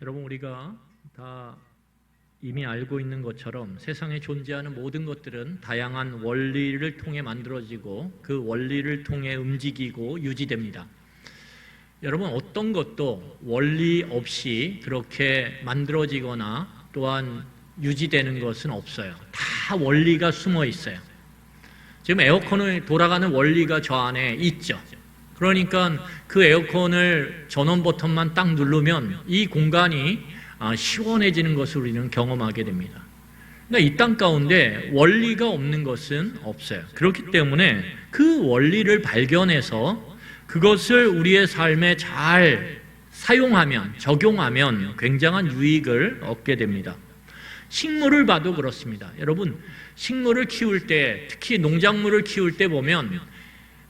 여러분, 우리가 다 이미 알고 있는 것처럼 세상에 존재하는 모든 것들은 다양한 원리를 통해 만들어지고 그 원리를 통해 움직이고 유지됩니다. 여러분, 어떤 것도 원리 없이 그렇게 만들어지거나 또한 유지되는 것은 없어요. 다 원리가 숨어 있어요. 지금 에어컨을 돌아가는 원리가 저 안에 있죠. 그러니까 그 에어컨을 전원 버튼만 딱 누르면 이 공간이 시원해지는 것을 우리는 경험하게 됩니다. 그러니까 이 땅 가운데 원리가 없는 것은 없어요. 그렇기 때문에 그 원리를 발견해서 그것을 우리의 삶에 잘 사용하면, 적용하면 굉장한 유익을 얻게 됩니다. 식물을 봐도 그렇습니다. 여러분, 식물을 키울 때, 특히 농작물을 키울 때 보면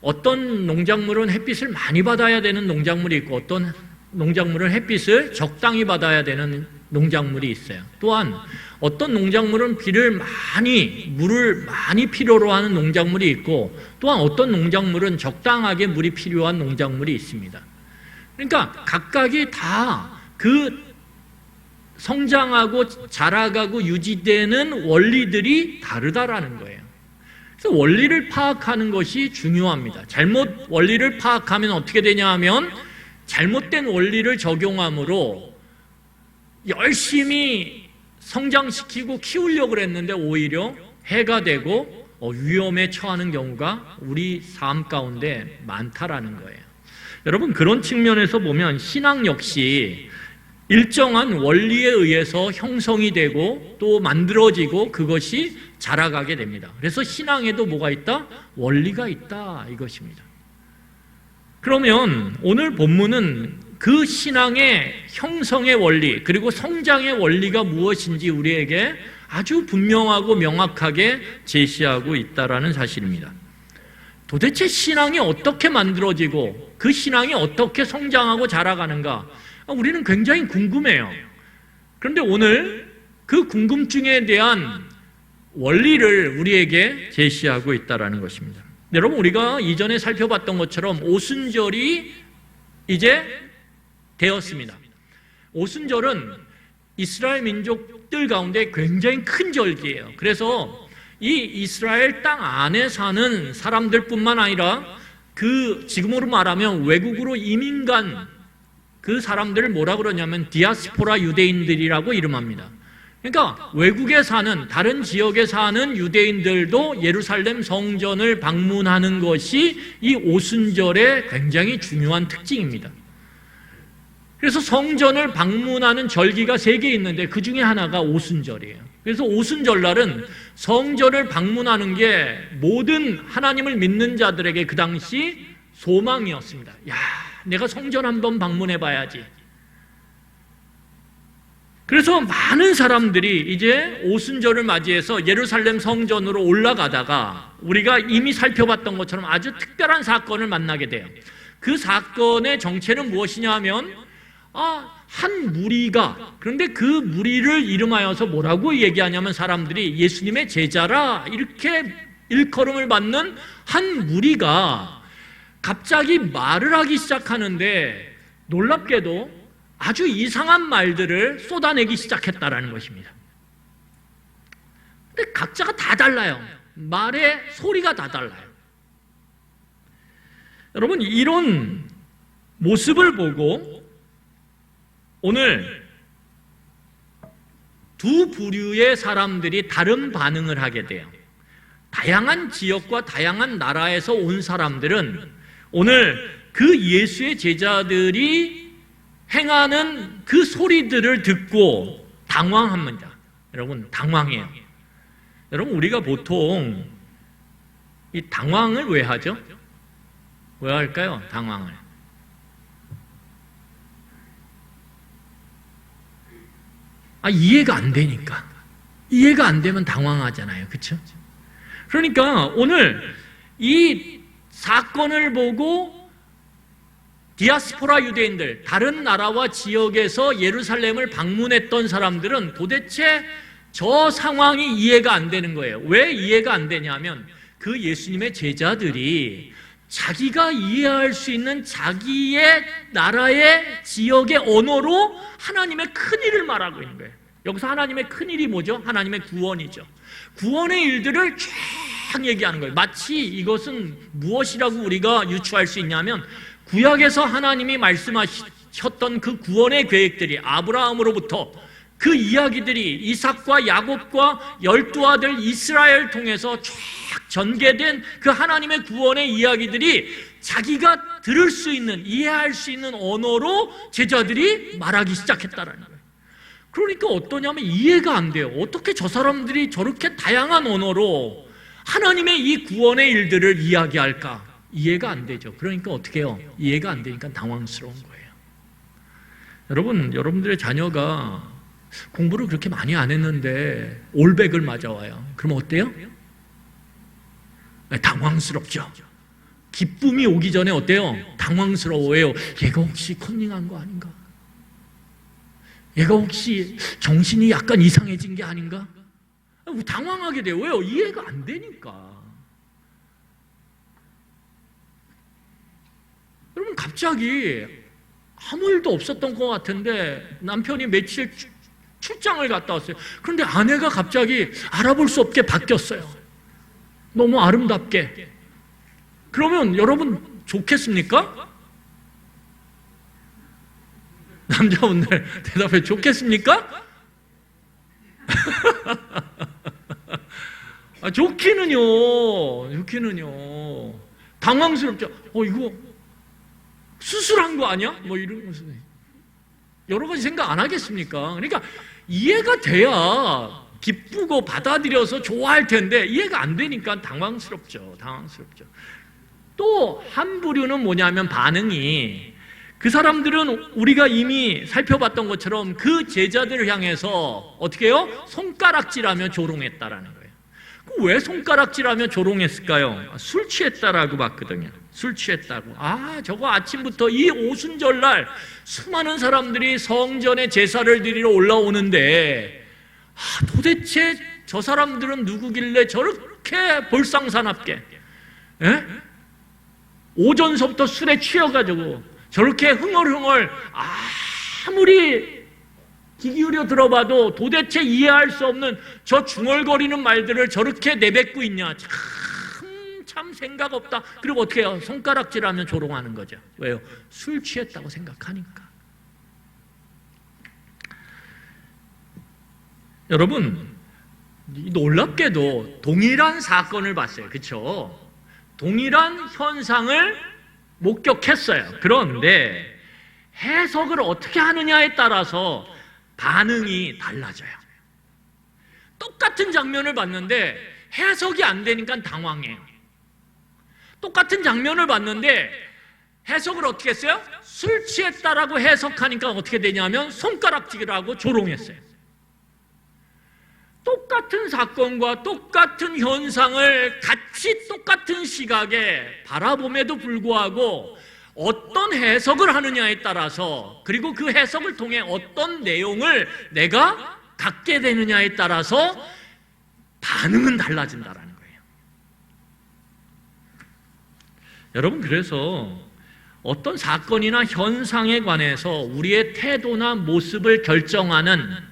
어떤 농작물은 햇빛을 많이 받아야 되는 농작물이 있고 어떤 농작물은 햇빛을 적당히 받아야 되는 농작물이 있어요. 또한 어떤 농작물은 물을 많이 필요로 하는 농작물이 있고 또한 어떤 농작물은 적당하게 물이 필요한 농작물이 있습니다. 그러니까 각각이 다 그 성장하고 자라가고 유지되는 원리들이 다르다라는 거예요. 그래서 원리를 파악하는 것이 중요합니다. 잘못 원리를 파악하면 어떻게 되냐 하면 잘못된 원리를 적용함으로 열심히 성장시키고 키우려고 했는데 오히려 해가 되고 위험에 처하는 경우가 우리 삶 가운데 많다라는 거예요. 여러분, 그런 측면에서 보면 신앙 역시 일정한 원리에 의해서 형성이 되고 또 만들어지고 그것이 자라가게 됩니다. 그래서 신앙에도 뭐가 있다? 원리가 있다, 이것입니다. 그러면 오늘 본문은 그 신앙의 형성의 원리 그리고 성장의 원리가 무엇인지 우리에게 아주 분명하고 명확하게 제시하고 있다라는 사실입니다. 도대체 신앙이 어떻게 만들어지고 그 신앙이 어떻게 성장하고 자라가는가? 우리는 굉장히 궁금해요. 그런데 오늘 그 궁금증에 대한 원리를 우리에게 제시하고 있다라는 것입니다. 여러분, 우리가 이전에 살펴봤던 것처럼 오순절이 이제 되었습니다. 오순절은 이스라엘 민족들 가운데 굉장히 큰 절기예요. 그래서 이 이스라엘 땅 안에 사는 사람들뿐만 아니라 그 지금으로 말하면 외국으로 이민 간 그 사람들을 뭐라 그러냐면 디아스포라 유대인들이라고 이름합니다. 그러니까 외국에 사는 다른 지역에 사는 유대인들도 예루살렘 성전을 방문하는 것이 이 오순절의 굉장히 중요한 특징입니다. 그래서 성전을 방문하는 절기가 3개 있는데 그 중에 하나가 오순절이에요. 그래서 오순절날은 성전을 방문하는 게 모든 하나님을 믿는 자들에게 그 당시 소망이었습니다. 내가 성전 한번 방문해 봐야지. 그래서 많은 사람들이 이제 오순절을 맞이해서 예루살렘 성전으로 올라가다가 우리가 이미 살펴봤던 것처럼 아주 특별한 사건을 만나게 돼요. 그 사건의 정체는 무엇이냐 하면 한 무리가, 그런데 그 무리를 이름하여서 뭐라고 얘기하냐면 사람들이 예수님의 제자라 이렇게 일컬음을 받는 한 무리가 갑자기 말을 하기 시작하는데 놀랍게도 아주 이상한 말들을 쏟아내기 시작했다라는 것입니다. 근데 각자가 다 달라요. 말의 소리가 다 달라요. 여러분, 이런 모습을 보고 오늘 두 부류의 사람들이 다른 반응을 하게 돼요. 다양한 지역과 다양한 나라에서 온 사람들은 오늘 그 예수의 제자들이 행하는 그 소리들을 듣고 당황합니다. 여러분, 당황해요. 여러분, 우리가 보통 이 당황을 왜 하죠? 왜 할까요? 당황을. 이해가 안 되니까. 이해가 안 되면 당황하잖아요. 그렇죠? 그러니까 오늘 이 사건을 보고 디아스포라 유대인들, 다른 나라와 지역에서 예루살렘을 방문했던 사람들은 도대체 저 상황이 이해가 안 되는 거예요. 왜 이해가 안 되냐면 그 예수님의 제자들이 자기가 이해할 수 있는 자기의 나라의 지역의 언어로 하나님의 큰일을 말하고 있는 거예요. 여기서 하나님의 큰일이 뭐죠? 하나님의 구원이죠. 구원의 일들을 쫙 얘기하는 거예요. 마치 이것은 무엇이라고 우리가 유추할 수 있냐면, 구약에서 하나님이 말씀하셨던 그 구원의 계획들이 아브라함으로부터 그 이야기들이 이삭과 야곱과 12아들 이스라엘 통해서 쫙 전개된 그 하나님의 구원의 이야기들이 자기가 들을 수 있는, 이해할 수 있는 언어로 제자들이 말하기 시작했다라는 거예요. 그러니까 어떠냐면 이해가 안 돼요. 어떻게 저 사람들이 저렇게 다양한 언어로 하나님의 이 구원의 일들을 이야기할까? 이해가 안 되죠. 그러니까 어떻게 해요? 이해가 안 되니까 당황스러운 거예요. 여러분들의 자녀가 공부를 그렇게 많이 안 했는데 올백을 맞아와요. 그럼 어때요? 당황스럽죠. 기쁨이 오기 전에 어때요? 당황스러워요. 얘가 혹시 컨닝한 거 아닌가? 얘가 혹시 정신이 약간 이상해진 게 아닌가? 당황하게 돼요. 왜요? 이해가 안 되니까. 여러분, 갑자기 아무 일도 없었던 것 같은데 남편이 며칠 출장을 갔다 왔어요. 그런데 아내가 갑자기 알아볼 수 없게 바뀌었어요. 너무 아름답게. 그러면 여러분 좋겠습니까? 남자분들 대답해, 좋겠습니까? 좋기는요. 당황스럽죠. 이거 수술한 거 아니야? 뭐 이러면서 여러 가지 생각 안 하겠습니까? 그러니까 이해가 돼야 기쁘고 받아들여서 좋아할 텐데 이해가 안 되니까 당황스럽죠. 또 한 부류는 뭐냐면, 반응이, 그 사람들은 우리가 이미 살펴봤던 것처럼 그 제자들을 향해서 어떻게 해요? 손가락질하며 조롱했다라는 거예요. 왜 손가락질하며 조롱했을까요? 술 취했다라고 봤거든요. 술 취했다고. 저거 아침부터 이 오순절날 수많은 사람들이 성전에 제사를 드리러 올라오는데 도대체 저 사람들은 누구길래 저렇게 볼상사납게, 오전서부터 술에 취해가지고 저렇게 흥얼흥얼, 아무리 귀 기울여 들어봐도 도대체 이해할 수 없는 저 중얼거리는 말들을 저렇게 내뱉고 있냐. 참 생각 없다. 그리고 어떻게 해요? 손가락질하면 조롱하는 거죠. 왜요? 술 취했다고 생각하니까. 여러분, 놀랍게도 동일한 사건을 봤어요. 그렇죠? 동일한 현상을 목격했어요. 그런데 해석을 어떻게 하느냐에 따라서 반응이 달라져요. 똑같은 장면을 봤는데 해석이 안 되니까 당황해요. 똑같은 장면을 봤는데 해석을 어떻게 했어요? 술 취했다라고 해석하니까 어떻게 되냐면 손가락질하고 조롱했어요. 똑같은 사건과 똑같은 현상을 같이 똑같은 시각에 바라봄에도 불구하고 어떤 해석을 하느냐에 따라서, 그리고 그 해석을 통해 어떤 내용을 내가 갖게 되느냐에 따라서 반응은 달라진다라는 거예요. 여러분, 그래서 어떤 사건이나 현상에 관해서 우리의 태도나 모습을 결정하는,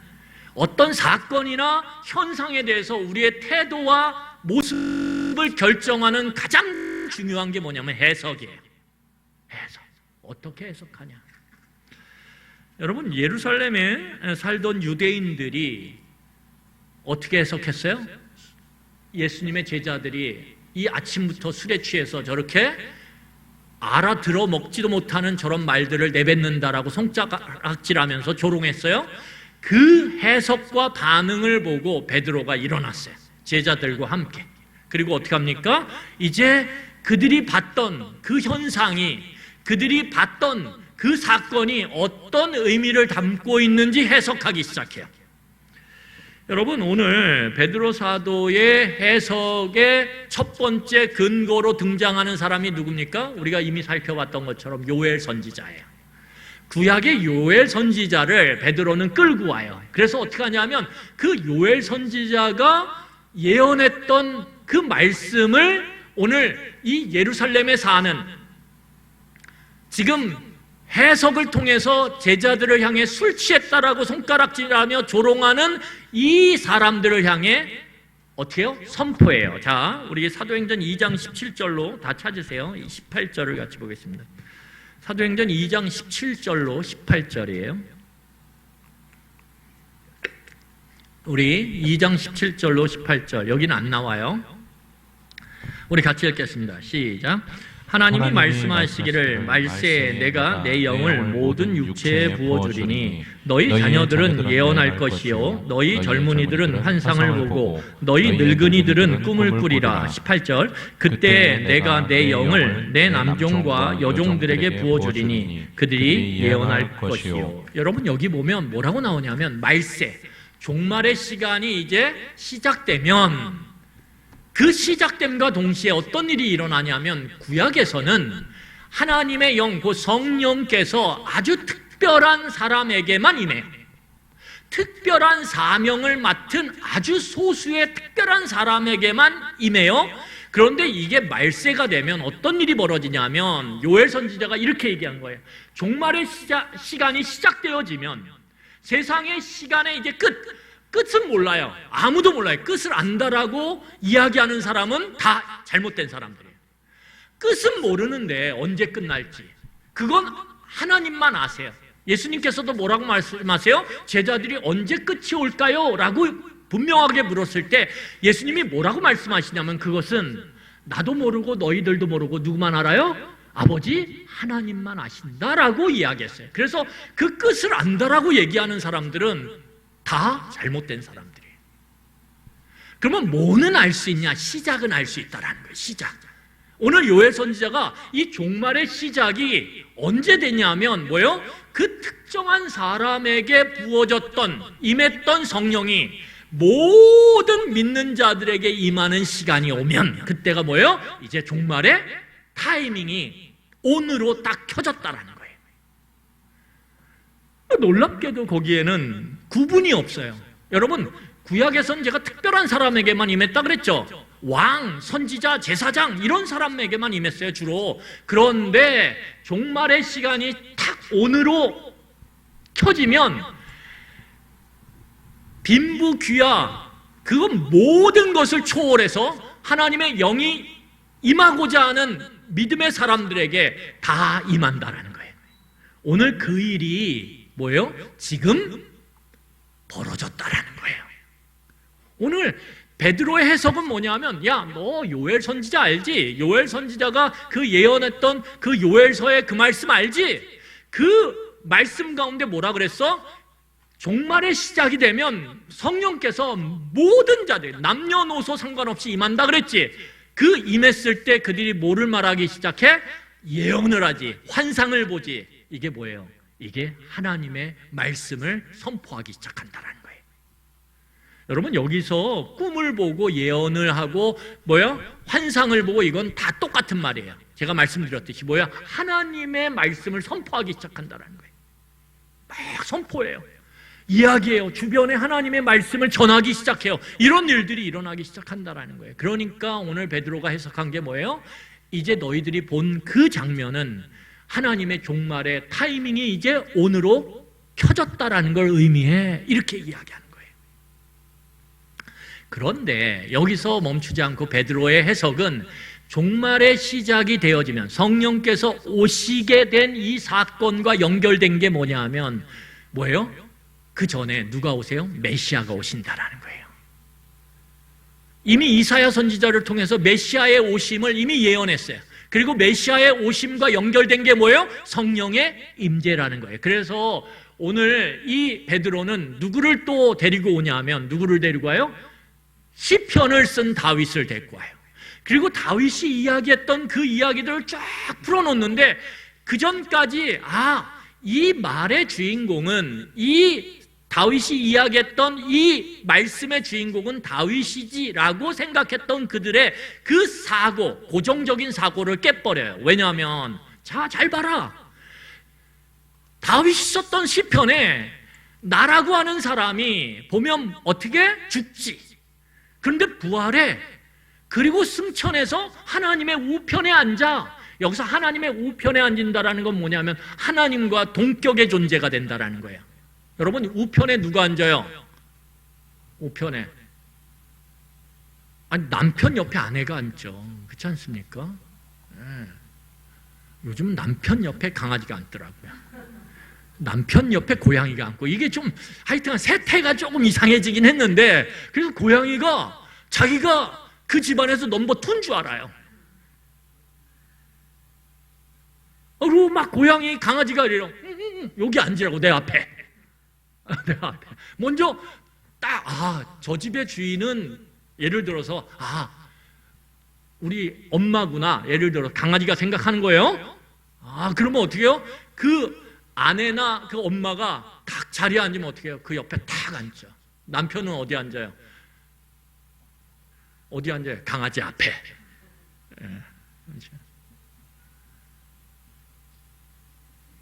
어떤 사건이나 현상에 대해서 우리의 태도와 모습을 결정하는 가장 중요한 게 뭐냐면 해석이에요. 해석. 어떻게 해석하냐. 여러분, 예루살렘에 살던 유대인들이 어떻게 해석했어요? 예수님의 제자들이 이 아침부터 술에 취해서 저렇게 알아들어 먹지도 못하는 저런 말들을 내뱉는다라고 손가락질하면서 조롱했어요. 그 해석과 반응을 보고 베드로가 일어났어요. 제자들과 함께. 그리고 어떻게 합니까? 이제 그들이 봤던 그 현상이, 그들이 봤던 그 사건이 어떤 의미를 담고 있는지 해석하기 시작해요. 여러분, 오늘 베드로 사도의 해석의 첫 번째 근거로 등장하는 사람이 누굽니까? 우리가 이미 살펴봤던 것처럼 요엘 선지자예요. 구약의 요엘 선지자를 베드로는 끌고 와요. 그래서 어떻게 하냐면 그 요엘 선지자가 예언했던 그 말씀을 오늘 이 예루살렘에 사는 지금 해석을 통해서 제자들을 향해 술 취했다라고 손가락질하며 조롱하는 이 사람들을 향해 어떻게 해요? 선포해요. 자, 우리 사도행전 2장 17절로 다 찾으세요. 18절을 같이 보겠습니다. 사도행전 2장 17절로 18절이에요. 우리 2장 17절로 18절, 여기는 안 나와요. 우리 같이 읽겠습니다. 시작. 하나님이 말씀하시기를 말세에 내가 내 영을 모든 육체에 부어주리니 너희 자녀들은 예언할 것이요 너희 젊은이들은 환상을 보고 너희 늙은이들은 꿈을 꾸리라. 18절. 그때 내가 내 영을 내 남종과 여종들에게 부어주리니 그들이 예언할 것이요. 여러분 여기 보면 뭐라고 나오냐면 말세, 종말의 시간이 이제 시작되면 그 시작됨과 동시에 어떤 일이 일어나냐면 구약에서는 하나님의 영, 그 성령께서 아주 특별한 사람에게만 임해요. 특별한 사명을 맡은 아주 소수의 특별한 사람에게만 임해요. 그런데 이게 말세가 되면 어떤 일이 벌어지냐면 요엘 선지자가 이렇게 얘기한 거예요. 종말의 시간이 시작되어지면 세상의 시간의 이제 끝은 몰라요. 아무도 몰라요. 끝을 안다라고 이야기하는 사람은 다 잘못된 사람들이에요. 끝은 모르는데 언제 끝날지 그건 하나님만 아세요. 예수님께서도 뭐라고 말씀하세요? 제자들이 언제 끝이 올까요? 라고 분명하게 물었을 때 예수님이 뭐라고 말씀하시냐면 그것은 나도 모르고 너희들도 모르고 누구만 알아요? 아버지 하나님만 아신다라고 이야기했어요. 그래서 그 끝을 안다라고 얘기하는 사람들은 다 잘못된 사람들이에요. 그러면 뭐는 알 수 있냐? 시작은 알 수 있다라는 거예요. 시작. 오늘 요엘 선지자가 이 종말의 시작이 언제 되냐면 뭐예요? 그 특정한 사람에게 부어졌던 임했던 성령이 모든 믿는 자들에게 임하는 시간이 오면 그때가 뭐예요? 이제 종말의 타이밍이 온으로 딱 켜졌다라는 거예요. 놀랍게도 거기에는 구분이 없어요. 여러분 구약에서는 제가 특별한 사람에게만 임했다 그랬죠. 왕, 선지자, 제사장 이런 사람에게만 임했어요 주로. 그런데 종말의 시간이 탁 온으로 켜지면 빈부 귀하 그건 모든 것을 초월해서 하나님의 영이 임하고자 하는 믿음의 사람들에게 다 임한다라는 거예요. 오늘 그 일이 뭐예요? 지금 벌어졌다라는 거예요. 오늘 베드로의 해석은 뭐냐면 야, 너 요엘 선지자 알지? 요엘 선지자가 그 예언했던 그 요엘서의 그 말씀 알지? 그 말씀 가운데 뭐라 그랬어? 종말의 시작이 되면 성령께서 모든 자들 남녀노소 상관없이 임한다 그랬지? 그 임했을 때 그들이 뭐를 말하기 시작해? 예언을 하지, 환상을 보지. 이게 뭐예요? 이게 하나님의 말씀을 선포하기 시작한다라는 거예요. 여러분 여기서 꿈을 보고 예언을 하고 환상을 보고 이건 다 똑같은 말이에요. 제가 말씀드렸듯이 하나님의 말씀을 선포하기 시작한다라는 거예요. 막 선포해요. 이야기해요. 주변에 하나님의 말씀을 전하기 시작해요. 이런 일들이 일어나기 시작한다라는 거예요. 그러니까 오늘 베드로가 해석한 게 뭐예요? 이제 너희들이 본 그 장면은 하나님의 종말의 타이밍이 이제 온으로 켜졌다라는 걸 의미해. 이렇게 이야기하는 거예요. 그런데 여기서 멈추지 않고 베드로의 해석은 종말의 시작이 되어지면 성령께서 오시게 된 이 사건과 연결된 게 뭐냐 하면 뭐예요? 그 전에 누가 오세요? 메시아가 오신다라는 거예요. 이미 이사야 선지자를 통해서 메시아의 오심을 이미 예언했어요. 그리고 메시아의 오심과 연결된 게 뭐예요? 성령의 임재라는 거예요. 그래서 오늘 이 베드로는 누구를 또 데리고 오냐 하면 누구를 데리고 와요? 시편을 쓴 다윗을 데리고 와요. 그리고 다윗이 이야기했던 그 이야기들을 쫙 풀어놓는데 그 전까지 이 말의 주인공은 이 다윗이 이야기했던 이 말씀의 주인공은 다윗이지라고 생각했던 그들의 그 사고, 고정적인 사고를 깨버려요. 왜냐하면 잘 봐라. 다윗이 썼던 시편에 나라고 하는 사람이 보면 어떻게 죽지. 그런데 부활해. 그리고 승천해서 하나님의 우편에 앉아. 여기서 하나님의 우편에 앉는다라는 건 뭐냐면 하나님과 동격의 존재가 된다라는 거예요. 여러분, 우편에 누가 앉아요? 우편에. 아니, 남편 옆에 아내가 앉죠. 그렇지 않습니까? 네. 요즘 남편 옆에 강아지가 앉더라고요. 남편 옆에 고양이가 앉고, 이게 좀 하여튼 세태가 조금 이상해지긴 했는데, 그래서 고양이가 자기가 그 집안에서 넘버 2인 줄 알아요. 그리고 막 고양이, 강아지가 이래요. 여기 앉으라고, 내 앞에. 내 앞에. 먼저 딱, 저 집의 주인은 예를 들어서, 우리 엄마구나. 예를 들어 강아지가 생각하는 거예요. 그러면 어떻게 해요? 그 아내나 그 엄마가 딱 자리에 앉으면 어떻게 해요? 그 옆에 딱 앉죠. 남편은 어디 앉아요? 어디 앉아요? 강아지 앞에.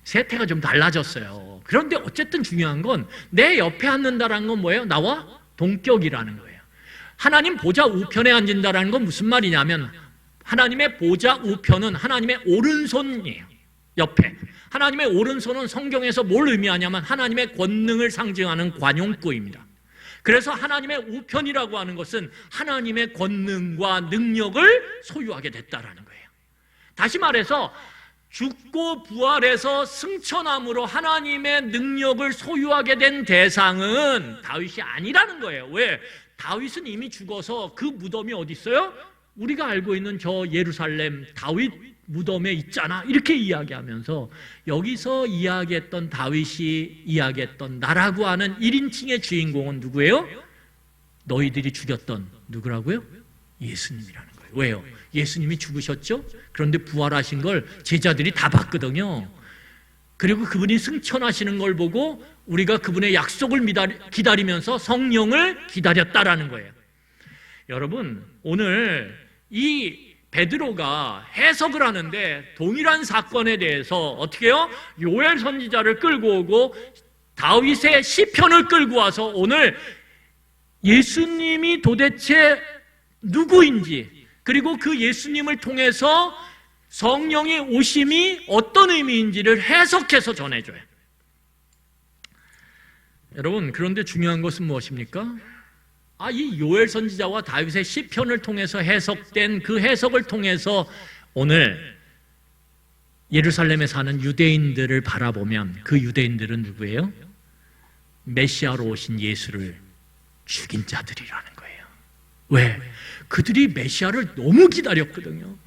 세태가 좀 달라졌어요. 그런데 어쨌든 중요한 건 내 옆에 앉는다는 건 뭐예요? 나와 동격이라는 거예요. 하나님 보좌 우편에 앉는다는 건 무슨 말이냐면 하나님의 보좌 우편은 하나님의 오른손이에요. 옆에. 하나님의 오른손은 성경에서 뭘 의미하냐면 하나님의 권능을 상징하는 관용구입니다. 그래서 하나님의 우편이라고 하는 것은 하나님의 권능과 능력을 소유하게 됐다라는 거예요. 다시 말해서 죽고 부활해서 승천함으로 하나님의 능력을 소유하게 된 대상은 다윗이 아니라는 거예요. 왜? 다윗은 이미 죽어서 그 무덤이 어디 있어요? 우리가 알고 있는 저 예루살렘 다윗 무덤에 있잖아. 이렇게 이야기하면서 여기서 이야기했던 다윗이 이야기했던 나라고 하는 1인칭의 주인공은 누구예요? 너희들이 죽였던 누구라고요? 예수님이라는 거예요. 왜요? 예수님이 죽으셨죠? 그런데 부활하신 걸 제자들이 다 봤거든요. 그리고 그분이 승천하시는 걸 보고 우리가 그분의 약속을 기다리면서 성령을 기다렸다라는 거예요. 여러분, 오늘 이 베드로가 해석을 하는데 동일한 사건에 대해서 어떻게 해요? 요엘 선지자를 끌고 오고 다윗의 시편을 끌고 와서 오늘 예수님이 도대체 누구인지, 그리고 그 예수님을 통해서 성령의 오심이 어떤 의미인지를 해석해서 전해줘요. 여러분, 그런데 중요한 것은 무엇입니까? 이 요엘 선지자와 다윗의 시편을 통해서 해석된 그 해석을 통해서 오늘 예루살렘에 사는 유대인들을 바라보면 그 유대인들은 누구예요? 메시아로 오신 예수를 죽인 자들이라는 거예요. 왜? 그들이 메시아를 너무 기다렸거든요.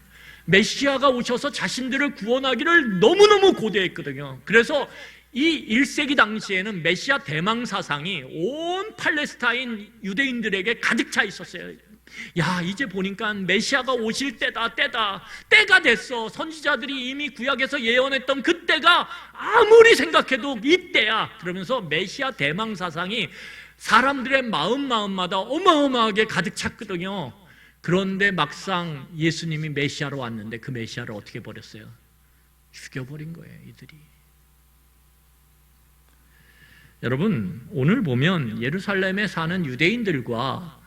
메시아가 오셔서 자신들을 구원하기를 너무너무 고대했거든요. 그래서 이 1세기 당시에는 메시아 대망 사상이 온 팔레스타인 유대인들에게 가득 차 있었어요. 야, 이제 보니까 메시아가 오실 때가 됐어. 선지자들이 이미 구약에서 예언했던 그때가 아무리 생각해도 이때야. 그러면서 메시아 대망 사상이 사람들의 마음마다 어마어마하게 가득 찼거든요. 그런데 막상 예수님이 메시아로 왔는데 그 메시아를 어떻게 버렸어요? 죽여버린 거예요, 이들이. 여러분, 오늘 보면 예루살렘에 사는 유대인들과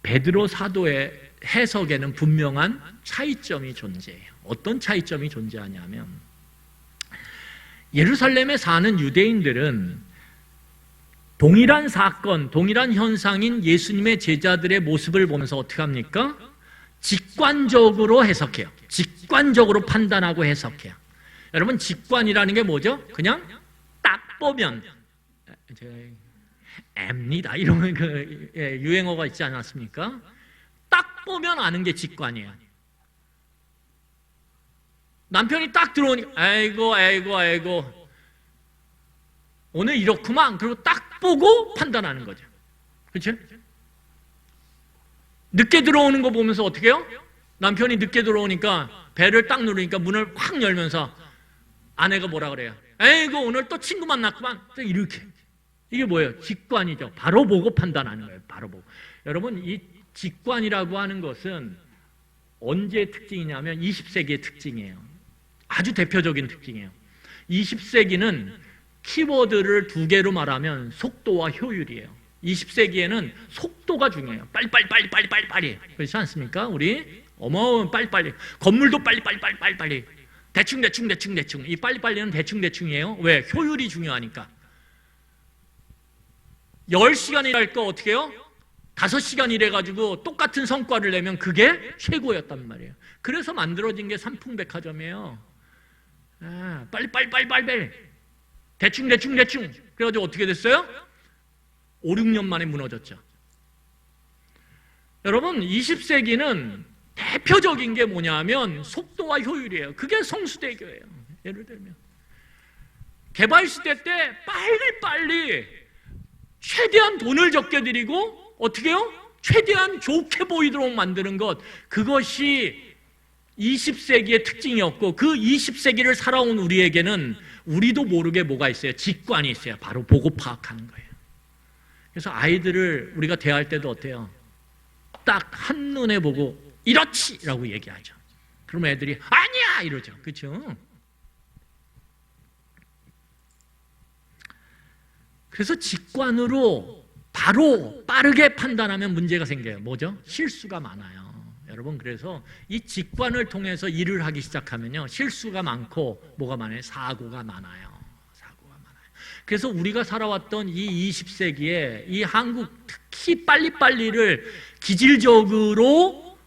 베드로 사도의 해석에는 분명한 차이점이 존재해요. 어떤 차이점이 존재하냐면 예루살렘에 사는 유대인들은 동일한 사건, 동일한 현상인 예수님의 제자들의 모습을 보면서 어떻게 합니까? 직관적으로 해석해요. 직관적으로 판단하고 해석해요. 여러분, 직관이라는 게 뭐죠? 그냥 딱 보면 앱니다 이런 유행어가 있지 않았습니까? 딱 보면 아는 게 직관이에요. 남편이 딱 들어오니까 아이고 오늘 이렇구만. 그리고 딱 보고 판단하는 거죠. 그렇죠? 늦게 들어오는 거 보면서 어떻게 해요? 남편이 늦게 들어오니까 배를 딱 누르니까 문을 확 열면서 아내가 뭐라 그래요? 아이고 오늘 또 친구 만났구만. 이렇게. 이게 뭐예요? 직관이죠. 바로 보고 판단하는 거예요. 바로 보고. 여러분, 이 직관이라고 하는 것은 언제의 특징이냐면 20세기의 특징이에요. 아주 대표적인 특징이에요. 20세기는 키워드를 두 개로 말하면 속도와 효율이에요. 20세기에는 속도가 중요해요. 빨리. 그렇지 않습니까? 우리 어마어마한 빨리. 건물도 빨리. 대충. 이 빨리는 대충이에요. 왜? 효율이 중요하니까. 10시간 일할 거 어떻게 해요? 5시간 일해가지고 똑같은 성과를 내면 그게 최고였단 말이에요. 그래서 만들어진 게 삼풍백화점이에요. 빨리. 대충. 그래가지고 어떻게 됐어요? 5, 6년 만에 무너졌죠. 여러분, 20세기는 대표적인 게 뭐냐면 속도와 효율이에요. 그게 성수대교예요. 예를 들면 개발시대 때 빨리 최대한 돈을 적게 들이고 어떻게 해요? 최대한 좋게 보이도록 만드는 것, 그것이 20세기의 특징이었고, 그 20세기를 살아온 우리에게는 우리도 모르게 뭐가 있어요? 직관이 있어요. 바로 보고 파악하는 거예요. 그래서 아이들을 우리가 대할 때도 어때요? 딱 한눈에 보고 이렇지! 라고 얘기하죠. 그러면 애들이 아니야! 이러죠. 그렇죠? 그래서 직관으로 바로 빠르게 판단하면 문제가 생겨요. 뭐죠? 실수가 많아요. 여러분, 그래서 이 직관을 통해서 일을 하기 시작하면요, 실수가 많고 뭐가 많아요? 사고가 많아요. 그래서 우리가 살아왔던 이 20세기에 이 한국 특히 빨리를 기질적으로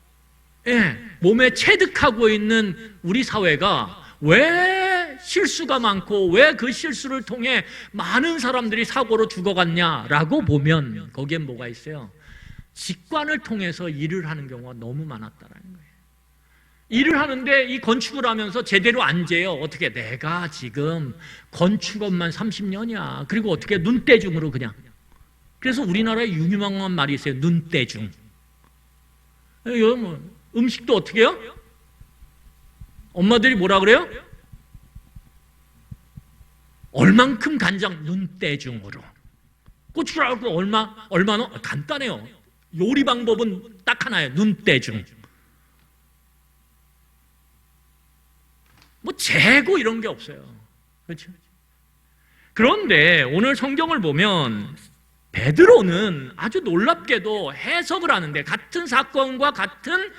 몸에 체득하고 있는 우리 사회가 왜 실수가 많고 왜 그 실수를 통해 많은 사람들이 사고로 죽어갔냐라고 보면 거기엔 뭐가 있어요? 직관을 통해서 일을 하는 경우가 너무 많았다라는 거예요. 일을 하는데 이 건축을 하면서 제대로 안 재요. 어떻게? 내가 지금 건축업만 30년이야. 그리고 어떻게? 눈대중으로 그냥. 그래서 우리나라에 유명한 말이 있어요. 눈대중. 음식도 어떻게 해요? 엄마들이 뭐라 그래요? 얼만큼 간장? 눈대중으로. 고추라고 얼마나? 간단해요. 요리 방법은 딱 하나예요. 눈대중. 뭐 재고 이런 게 없어요. 그렇죠? 그런데 오늘 성경을 보면 베드로는 아주 놀랍게도 해석을 하는데, 같은 사건과 같은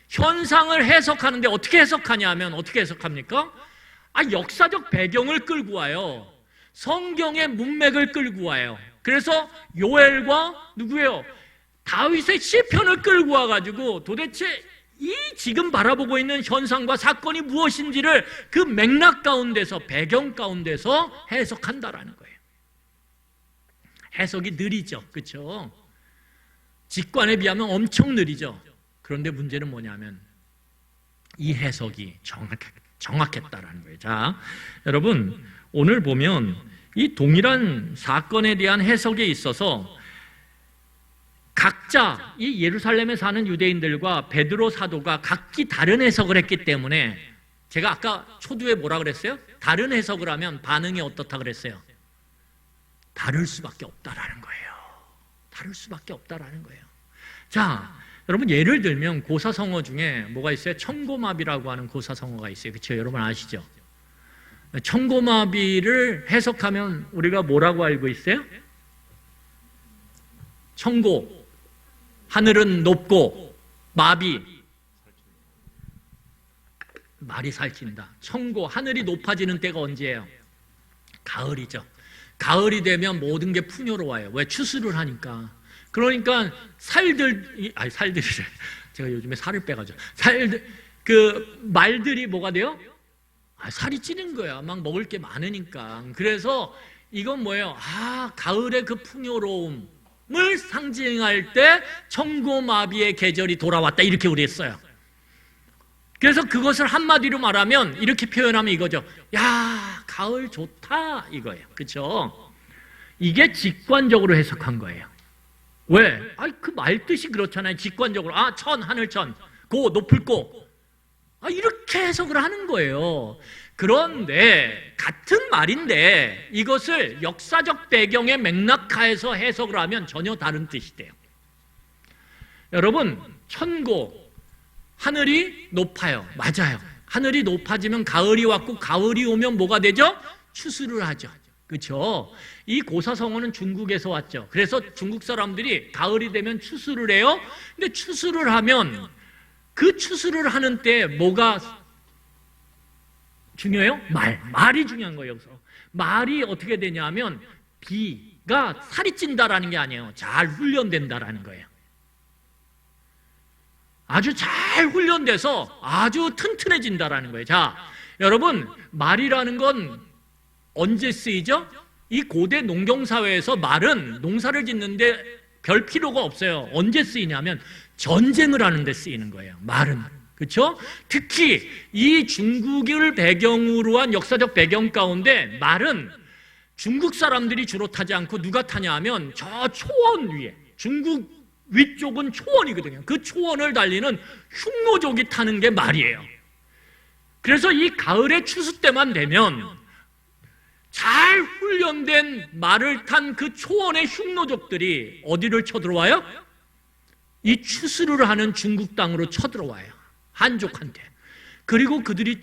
현상을 해석하는데 어떻게 해석하냐면 어떻게 해석합니까? 역사적 배경을 끌고 와요. 성경의 문맥을 끌고 와요. 그래서 요엘과 누구예요? 다윗의 시편을 끌고 와가지고 도대체 이 지금 바라보고 있는 현상과 사건이 무엇인지를 그 맥락 가운데서, 배경 가운데서 해석한다라는 거예요. 해석이 느리죠. 그렇죠? 직관에 비하면 엄청 느리죠. 그런데 문제는 뭐냐면 이 해석이 정확했다라는 거예요. 자, 여러분, 오늘 보면 이 동일한 사건에 대한 해석에 있어서 각자 이 예루살렘에 사는 유대인들과 베드로 사도가 각기 다른 해석을 했기 때문에, 제가 아까 초두에 뭐라 그랬어요? 다른 해석을 하면 반응이 어떻다 그랬어요? 다를 수밖에 없다라는 거예요. 다를 수밖에 없다라는 거예요. 자, 여러분, 예를 들면 고사성어 중에 뭐가 있어요? 청고마비라고 하는 고사성어가 있어요. 그렇죠? 여러분 아시죠? 청고마비를 해석하면 우리가 뭐라고 알고 있어요? 청고, 하늘은 높고, 마비, 말이 살찐다. 청고, 하늘이 높아지는 때가 언제예요? 가을이죠. 가을이 되면 모든 게 풍요로워요. 왜? 추수를 하니까. 그러니까 살들이 제가 요즘에 살을 빼가지고 말들이 뭐가 돼요? 살이 찌는 거야. 막 먹을 게 많으니까. 그래서 이건 뭐예요? 가을의 그 풍요로움을 상징할 때 청고마비의 계절이 돌아왔다, 이렇게 우리 했어요. 그래서 그것을 한마디로 말하면 이렇게 표현하면 이거죠. 야, 가을 좋다, 이거예요. 그렇죠? 이게 직관적으로 해석한 거예요. 왜? 그 말뜻이 그렇잖아요. 직관적으로. 천, 하늘천, 고, 높을 고. 이렇게 해석을 하는 거예요. 그런데 같은 말인데 이것을 역사적 배경의 맥락하에서 해석을 하면 전혀 다른 뜻이 돼요. 여러분, 천고, 하늘이 높아요. 맞아요. 하늘이 높아지면 가을이 왔고, 가을이 오면 뭐가 되죠? 추수를 하죠. 그렇죠? 이 고사성어는 중국에서 왔죠. 그래서 중국 사람들이 가을이 되면 추수를 해요. 근데 추수를 하면 그 추수를 하는 때 뭐가 중요해요? 말이 중요한 거예요. 여기서 말이 어떻게 되냐면 비가 살이 찐다라는 게 아니에요. 잘 훈련된다라는 거예요. 아주 잘 훈련돼서 아주 튼튼해진다라는 거예요. 자, 여러분, 말이라는 건 언제 쓰이죠? 이 고대 농경사회에서 말은 농사를 짓는데 별 필요가 없어요. 언제 쓰이냐면 전쟁을 하는데 쓰이는 거예요. 말은. 그렇죠? 특히 이 중국을 배경으로 한 역사적 배경 가운데 말은 중국 사람들이 주로 타지 않고 누가 타냐 하면 저 초원 위에, 중국 위쪽은 초원이거든요. 그 초원을 달리는 흉노족이 타는 게 말이에요. 그래서 이 가을의 추수 때만 되면 잘 훈련된 말을 탄 그 초원의 흉노족들이 어디를 쳐들어와요? 이 추수를 하는 중국 땅으로 쳐들어와요. 한족한테. 그리고 그들이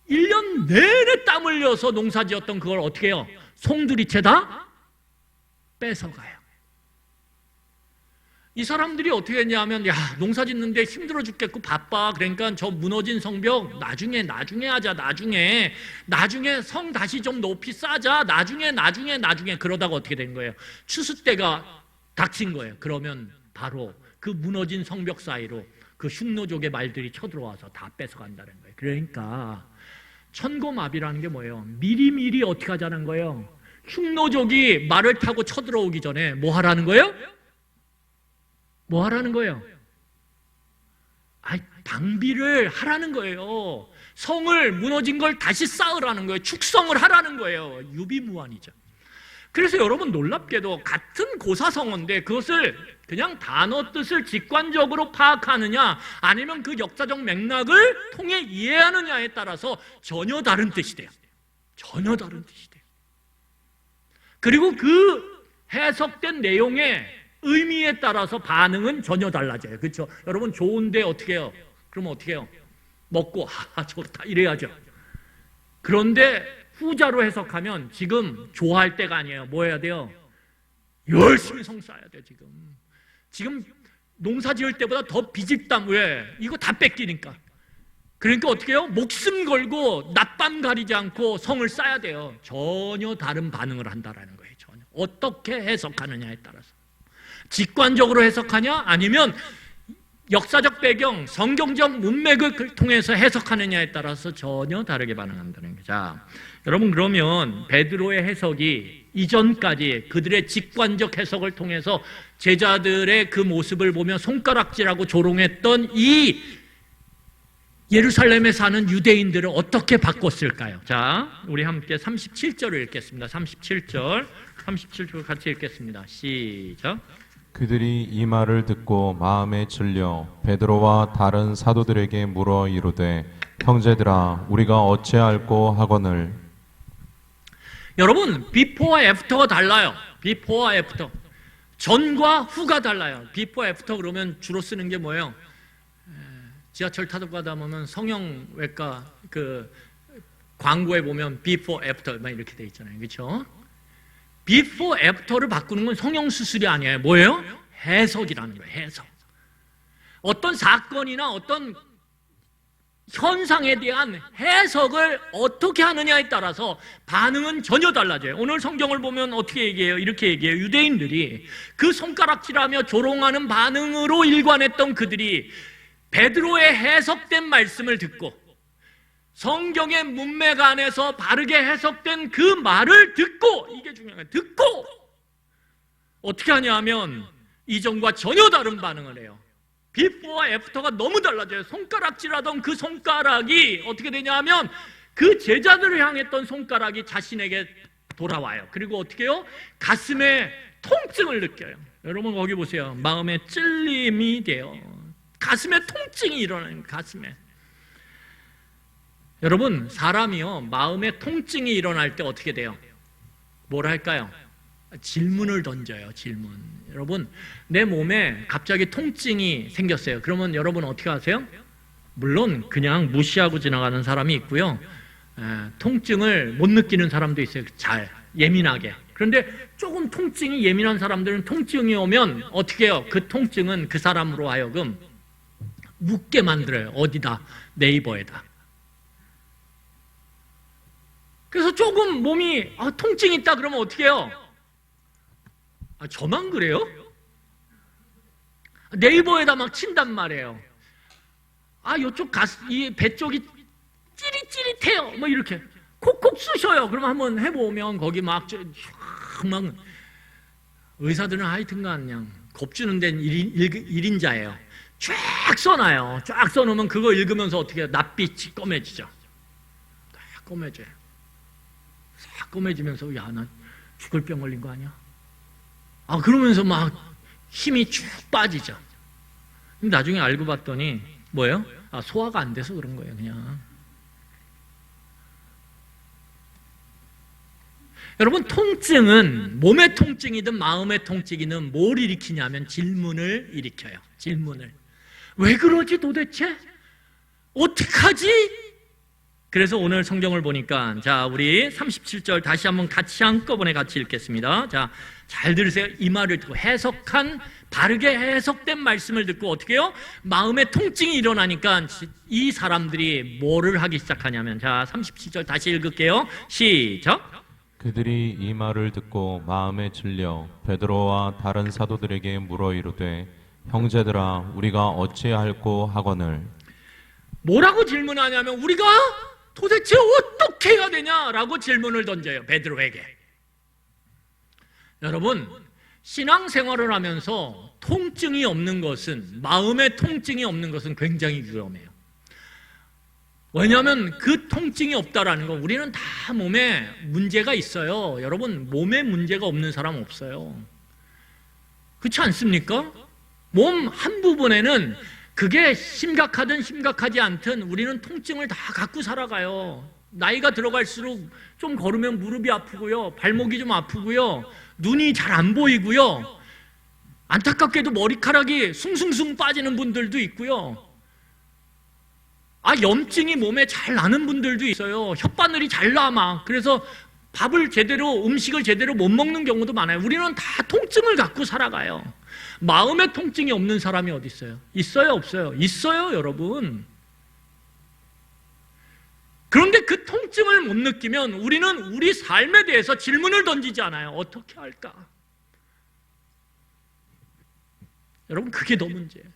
1년 내내 땀 흘려서 농사 지었던 그걸 어떻게 해요? 송두리째 다 뺏어가요. 이 사람들이 어떻게 했냐면, 야, 농사 짓는데 힘들어 죽겠고 바빠. 그러니까 저 무너진 성벽 나중에 하자. 나중에 성 다시 좀 높이 쌓자. 나중에 그러다가 어떻게 된 거예요? 추수 때가 닥친 거예요. 그러면 바로 그 무너진 성벽 사이로 그 흉노족의 말들이 쳐들어와서 다 뺏어간다는 거예요. 그러니까 천고마비라는 게 뭐예요? 미리미리 어떻게 하자는 거예요? 흉노족이 말을 타고 쳐들어오기 전에 뭐 하라는 거예요? 뭐 하라는 거예요? 방비를 하라는 거예요. 성을 무너진 걸 다시 쌓으라는 거예요. 축성을 하라는 거예요. 유비무환이죠. 그래서 여러분 놀랍게도 같은 고사성어인데 그것을 그냥 단어 뜻을 직관적으로 파악하느냐 아니면 그 역사적 맥락을 통해 이해하느냐에 따라서 전혀 다른 뜻이 돼요. 전혀 다른 뜻이 돼요. 그리고 그 해석된 내용의 의미에 따라서 반응은 전혀 달라져요. 그렇죠? 여러분 좋은데 어떻게 해요? 그러면 어떻게 해요? 먹고 좋다 이래야죠. 그런데 후자로 해석하면 지금 좋아할 때가 아니에요. 뭐 해야 돼요? 열심히 성 쌓아야 돼요. 지금 농사 지을 때보다 더 비집담. 왜? 이거 다 뺏기니까. 그러니까 어떻게 해요? 목숨 걸고 낮밤 가리지 않고 성을 쌓아야 돼요. 전혀 다른 반응을 한다라는 거예요. 전혀. 어떻게 해석하느냐에 따라서. 직관적으로 해석하냐? 아니면 역사적 배경, 성경적 문맥을 통해서 해석하느냐에 따라서 전혀 다르게 반응한다는 거죠. 자, 여러분 그러면 베드로의 해석이 이전까지 그들의 직관적 해석을 통해서 제자들의 그 모습을 보며 손가락질하고 조롱했던 이 예루살렘에 사는 유대인들을 어떻게 바꿨을까요? 자, 우리 함께 37절을 읽겠습니다. 37절 같이 읽겠습니다. 시작. 그들이 이 말을 듣고 마음에 질려 베드로와 다른 사도들에게 물어 이르되 형제들아 우리가 어찌할꼬 하거늘. 여러분 비포와 애프터가 달라요. 비포와 애프터, 전과 후가 달라요. 비포 애프터 그러면 주로 쓰는 게 뭐예요? 지하철 타고 가다 보면 성형외과 그 광고에 보면 비포 애프터 막 이렇게 돼 있잖아요. 그렇죠? 비포 애프터를 바꾸는 건 성형수술이 아니에요. 뭐예요? 해석이라는 거예요. 해석. 어떤 사건이나 어떤 현상에 대한 해석을 어떻게 하느냐에 따라서 반응은 전혀 달라져요. 오늘 성경을 보면 어떻게 얘기해요? 이렇게 얘기해요. 유대인들이 그 손가락질하며 조롱하는 반응으로 일관했던 그들이 베드로의 해석된 말씀을 듣고 성경의 문맥 안에서 바르게 해석된 그 말을 듣고, 이게 중요한 거예요. 듣고 어떻게 하냐 하면 이전과 전혀 다른 반응을 해요. 비포와 애프터가 너무 달라져요. 손가락질하던 그 손가락이 어떻게 되냐 하면 그 제자들을 향했던 손가락이 자신에게 돌아와요. 그리고 어떻게 해요? 가슴에 통증을 느껴요. 여러분 거기 보세요. 마음에 찔림이 돼요. 가슴에 통증이 일어나요. 가슴에. 여러분 사람이요 마음에 통증이 일어날 때 어떻게 돼요? 뭘 할까요? 질문을 던져요. 질문. 여러분 내 몸에 갑자기 통증이 생겼어요. 그러면 여러분 어떻게 하세요? 물론 그냥 무시하고 지나가는 사람이 있고요, 통증을 못 느끼는 사람도 있어요. 잘 예민하게. 그런데 조금 통증이 예민한 사람들은 통증이 오면 어떻게 해요? 그 통증은 그 사람으로 하여금 묻게 만들어요. 어디다? 네이버에다. 그래서 조금 몸이 통증이 있다 그러면 어떻게 해요? 저만 그래요? 네이버에다 막 친단 말이에요. 요쪽 이 배 쪽이 찌릿찌릿해요. 뭐 이렇게 콕콕 쑤셔요. 그러면 한번 해보면 거기 막 의사들은 하여튼간 그냥 겁주는 데는 1인자예요. 쫙 써놔요. 쫙 써놓으면 그거 읽으면서 어떻게 해요? 낯빛이 검해지죠. 딱 검해져요. 싹 검해지면서 야, 나 죽을 병 걸린 거 아니야? 그러면서 막 힘이 쭉 빠지죠. 나중에 알고 봤더니 뭐예요? 소화가 안 돼서 그런 거예요, 그냥. 여러분, 통증은 몸의 통증이든 마음의 통증이든 뭘 일으키냐면 질문을 일으켜요. 질문을. 왜 그러지 도대체? 어떡하지? 그래서 오늘 성경을 보니까 자, 우리 37절 다시 한번 같이 한꺼번에 같이 읽겠습니다. 자, 잘 들으세요. 이 말을 듣고 바르게 해석된 말씀을 듣고 어떻게 해요? 마음의 통증이 일어나니까 이 사람들이 뭐를 하기 시작하냐면 자, 37절 다시 읽을게요. 시작. 그들이 이 말을 듣고 마음에 질려 베드로와 다른 사도들에게 물어 이르되 형제들아 우리가 어찌할꼬 하거늘. 뭐라고 질문하냐면 우리가 도대체 어떻게 해야 되냐라고 질문을 던져요. 베드로에게. 여러분, 신앙생활을 하면서 통증이 없는 것은, 마음의 통증이 없는 것은 굉장히 위험해요. 왜냐하면 그 통증이 없다라는 건 우리는 다 몸에 문제가 있어요. 여러분, 몸에 문제가 없는 사람 없어요. 그렇지 않습니까? 몸 한 부분에는 그게 심각하든 심각하지 않든 우리는 통증을 다 갖고 살아가요. 나이가 들어갈수록 좀 걸으면 무릎이 아프고요, 발목이 좀 아프고요, 눈이 잘 안 보이고요, 안타깝게도 머리카락이 숭숭숭 빠지는 분들도 있고요, 염증이 몸에 잘 나는 분들도 있어요. 혓바늘이 잘 남아. 그래서 음식을 제대로 못 먹는 경우도 많아요. 우리는 다 통증을 갖고 살아가요. 마음의 통증이 없는 사람이 어디 있어요? 있어요, 없어요? 있어요, 여러분. 그런데 그 통증을 못 느끼면 우리는 우리 삶에 대해서 질문을 던지지 않아요. 어떻게 할까? 여러분, 그게 더 문제예요.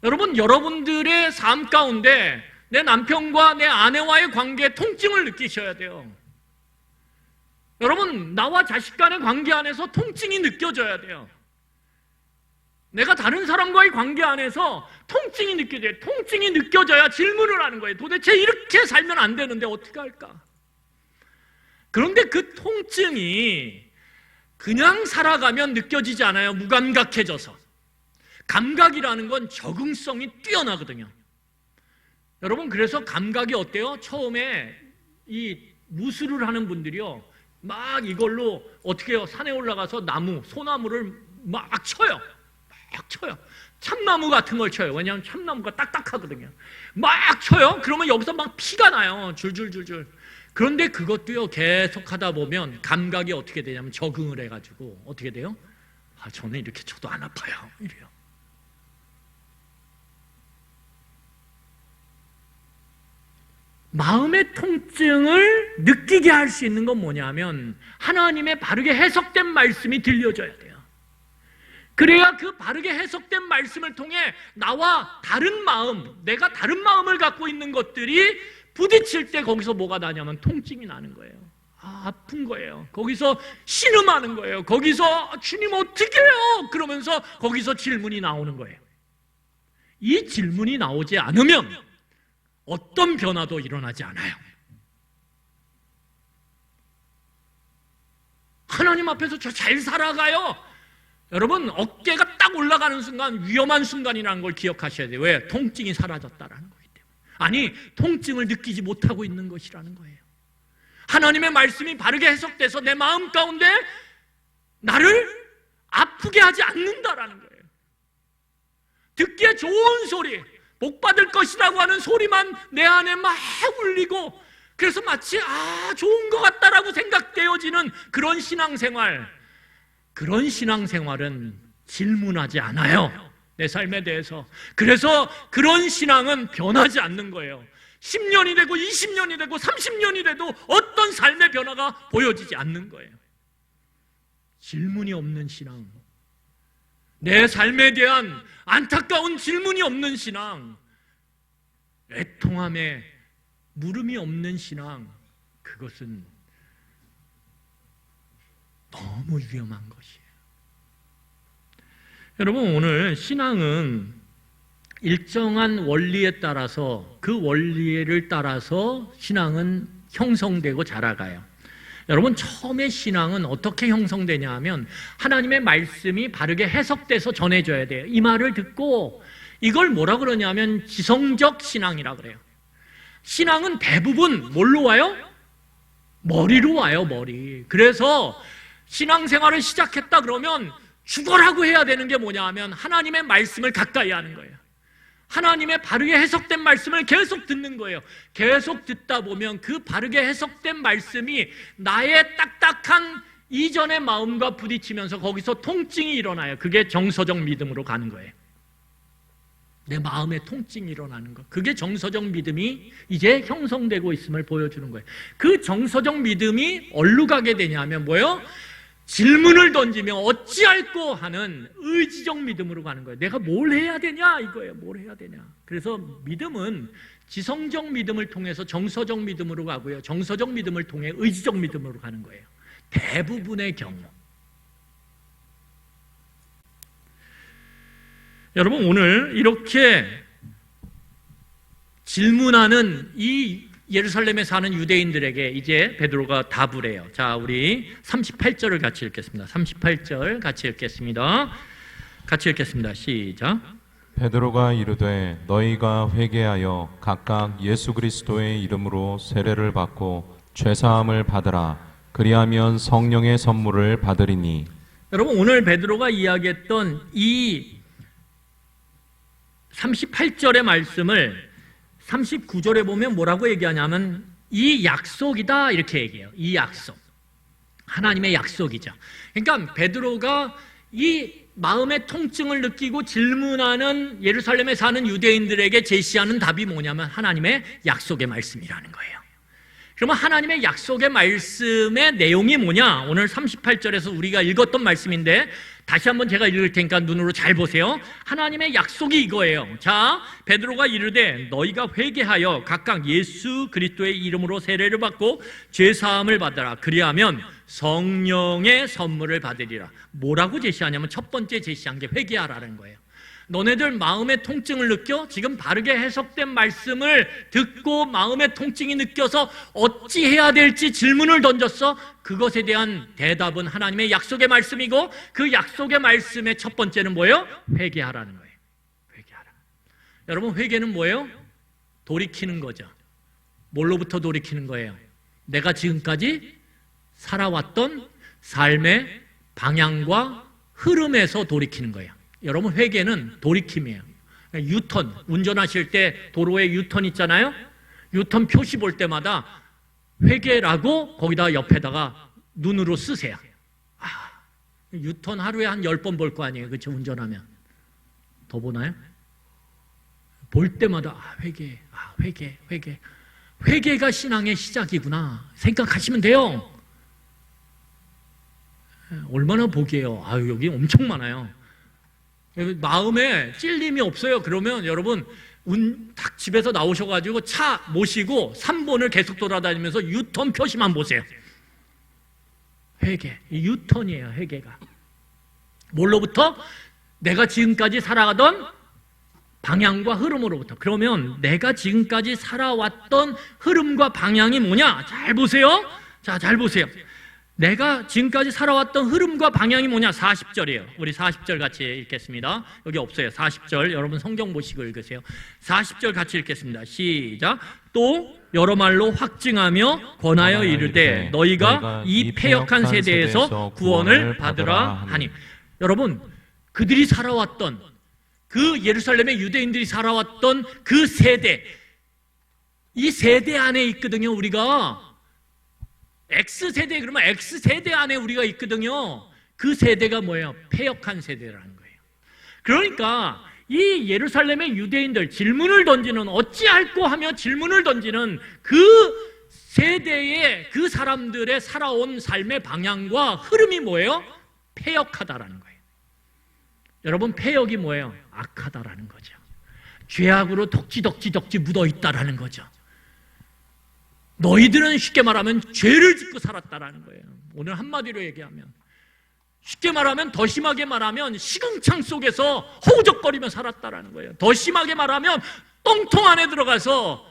여러분, 여러분들의 삶 가운데 내 남편과 내 아내와의 관계에 통증을 느끼셔야 돼요. 여러분, 나와 자식 간의 관계 안에서 통증이 느껴져야 돼요. 내가 다른 사람과의 관계 안에서 통증이 느껴져요. 통증이 느껴져야 질문을 하는 거예요. 도대체 이렇게 살면 안 되는데 어떻게 할까? 그런데 그 통증이 그냥 살아가면 느껴지지 않아요. 무감각해져서. 감각이라는 건 적응성이 뛰어나거든요. 여러분, 그래서 감각이 어때요? 처음에 이 무술을 하는 분들이요, 막 이걸로 어떻게 해요? 산에 올라가서 소나무를 막 쳐요. 막 쳐요. 참나무 같은 걸 쳐요. 왜냐하면 참나무가 딱딱하거든요. 막 쳐요. 그러면 여기서 막 피가 나요. 줄줄줄줄. 그런데 그것도요, 계속 하다 보면 감각이 어떻게 되냐면 적응을 해가지고 어떻게 돼요? 저는 이렇게 쳐도 안 아파요. 이래요. 마음의 통증을 느끼게 할 수 있는 건 뭐냐면 하나님의 바르게 해석된 말씀이 들려줘야 돼요. 그래야 그 바르게 해석된 말씀을 통해 나와 다른 마음, 내가 다른 마음을 갖고 있는 것들이 부딪힐 때 거기서 뭐가 나냐면 통증이 나는 거예요. 아픈 거예요. 거기서 신음하는 거예요. 거기서 주님 어떻게 해요? 그러면서 거기서 질문이 나오는 거예요. 이 질문이 나오지 않으면 어떤 변화도 일어나지 않아요. 하나님 앞에서 저 잘 살아가요. 여러분, 어깨가 딱 올라가는 순간 위험한 순간이라는 걸 기억하셔야 돼요. 왜? 통증이 사라졌다라는 거기 때문에. 아니, 통증을 느끼지 못하고 있는 것이라는 거예요. 하나님의 말씀이 바르게 해석돼서 내 마음 가운데 나를 아프게 하지 않는다라는 거예요. 듣기에 좋은 소리, 복 받을 것이라고 하는 소리만 내 안에 막 울리고 그래서 마치 좋은 것 같다라고 생각되어지는 그런 신앙생활, 그런 신앙생활은 질문하지 않아요, 내 삶에 대해서. 그래서 그런 신앙은 변하지 않는 거예요. 10년이 되고 20년이 되고 30년이 돼도 어떤 삶의 변화가 보여지지 않는 거예요. 질문이 없는 신앙, 내 삶에 대한 안타까운 질문이 없는 신앙, 애통함에 물음이 없는 신앙, 그것은 너무 위험한 것이에요. 여러분, 오늘 신앙은 일정한 원리에 따라서, 그 원리를 따라서 신앙은 형성되고 자라가요. 여러분, 처음에 신앙은 어떻게 형성되냐 하면 하나님의 말씀이 바르게 해석돼서 전해져야 돼요. 이 말을 듣고, 이걸 뭐라 그러냐면 지성적 신앙이라 그래요. 신앙은 대부분 뭘로 와요? 머리로 와요, 머리. 그래서 신앙생활을 시작했다 그러면 죽어라고 해야 되는 게 뭐냐 하면 하나님의 말씀을 가까이 하는 거예요. 하나님의 바르게 해석된 말씀을 계속 듣는 거예요. 계속 듣다 보면 그 바르게 해석된 말씀이 나의 딱딱한 이전의 마음과 부딪히면서 거기서 통증이 일어나요. 그게 정서적 믿음으로 가는 거예요. 내 마음에 통증이 일어나는 것, 그게 정서적 믿음이 이제 형성되고 있음을 보여주는 거예요. 그 정서적 믿음이 어디로 가게 되냐면 뭐예요? 질문을 던지며 어찌할꼬 하는 의지적 믿음으로 가는 거예요. 내가 뭘 해야 되냐 이거예요. 뭘 해야 되냐. 그래서 믿음은 지성적 믿음을 통해서 정서적 믿음으로 가고요, 정서적 믿음을 통해 의지적 믿음으로 가는 거예요, 대부분의 경우. 여러분, 오늘 이렇게 질문하는 이 예루살렘에 사는 유대인들에게 이제 베드로가 답을 해요. 자, 우리 38절을 같이 읽겠습니다. 38절 같이 읽겠습니다. 같이 읽겠습니다. 시작. 베드로가 이르되 너희가 회개하여 각각 예수 그리스도의 이름으로 세례를 받고 죄사함을 받으라. 그리하면 성령의 선물을 받으리니. 여러분, 오늘 베드로가 이야기했던 이 38절의 말씀을 39절에 보면 뭐라고 얘기하냐면 이 약속이다 이렇게 얘기해요. 이 약속, 하나님의 약속이죠. 그러니까 베드로가 이 마음의 통증을 느끼고 질문하는 예루살렘에 사는 유대인들에게 제시하는 답이 뭐냐면 하나님의 약속의 말씀이라는 거예요. 그러면 하나님의 약속의 말씀의 내용이 뭐냐? 오늘 38절에서 우리가 읽었던 말씀인데 다시 한번 제가 읽을 테니까 눈으로 잘 보세요. 하나님의 약속이 이거예요. 자, 베드로가 이르되 너희가 회개하여 각각 예수 그리스도의 이름으로 세례를 받고 죄사함을 받으라. 그리하면 성령의 선물을 받으리라. 뭐라고 제시하냐면 첫 번째 제시한 게 회개하라는 거예요. 너네들 마음의 통증을 느껴? 지금 바르게 해석된 말씀을 듣고 마음의 통증이 느껴서 어찌 해야 될지 질문을 던졌어? 그것에 대한 대답은 하나님의 약속의 말씀이고, 그 약속의 말씀의 첫 번째는 뭐예요? 회개하라는 거예요. 회개하라. 여러분, 회개는 뭐예요? 돌이키는 거죠. 뭘로부터 돌이키는 거예요? 내가 지금까지 살아왔던 삶의 방향과 흐름에서 돌이키는 거예요. 여러분, 회개는 돌이킴이에요. 유턴, 운전하실 때 도로에 유턴 있잖아요. 유턴 표시 볼 때마다 회개라고 거기다 옆에다가 눈으로 쓰세요. 유턴 하루에 한 10번 볼 거 아니에요, 그렇죠? 운전하면 더 보나요? 볼 때마다 회개, 회개, 회개가 신앙의 시작이구나 생각하시면 돼요. 얼마나 복이에요. 여기 엄청 많아요. 마음에 찔림이 없어요. 그러면 여러분 딱 집에서 나오셔가지고 차 모시고 3번을 계속 돌아다니면서 유턴 표시만 보세요. 회개, 유턴이에요. 회개가 뭘로부터? 내가 지금까지 살아가던 방향과 흐름으로부터. 그러면 내가 지금까지 살아왔던 흐름과 방향이 뭐냐? 잘 보세요. 자, 잘 보세요. 내가 지금까지 살아왔던 흐름과 방향이 뭐냐? 40절이에요. 우리 40절 같이 읽겠습니다. 여기 없어요. 40절. 여러분 성경 보시고 읽으세요. 40절 같이 읽겠습니다. 시작. 또 여러 말로 확증하며 권하여 이르되 너희가 이 패역한 세대에서 구원을 받으라 하니. 여러분, 그들이 살아왔던 그 예루살렘의 유대인들이 살아왔던 그 세대, 이 세대 안에 있거든요. 우리가 X세대, 그러면 X세대 안에 우리가 있거든요. 그 세대가 뭐예요? 패역한 세대라는 거예요. 그러니까 이 예루살렘의 유대인들, 질문을 던지는, 어찌할꼬 하며 질문을 던지는 그 세대의 그 사람들의 살아온 삶의 방향과 흐름이 뭐예요? 패역하다라는 거예요. 여러분, 패역이 뭐예요? 악하다라는 거죠. 죄악으로 덕지 묻어있다라는 거죠. 너희들은 쉽게 말하면 죄를 짓고 살았다라는 거예요. 오늘 한마디로 얘기하면, 쉽게 말하면, 더 심하게 말하면 시궁창 속에서 허우적거리며 살았다라는 거예요. 더 심하게 말하면 똥통 안에 들어가서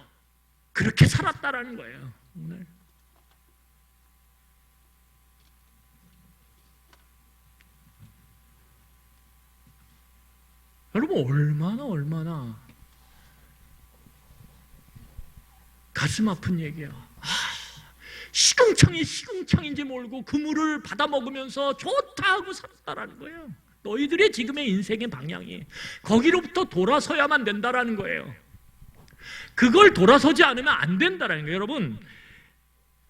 그렇게 살았다라는 거예요. 오늘 여러분, 얼마나 가슴 아픈 얘기야. 시궁창인지 모르고 그 물을 받아 먹으면서 좋다 하고 살았다라는 거예요. 너희들의 지금의 인생의 방향이 거기로부터 돌아서야만 된다라는 거예요. 그걸 돌아서지 않으면 안 된다라는 거예요. 여러분,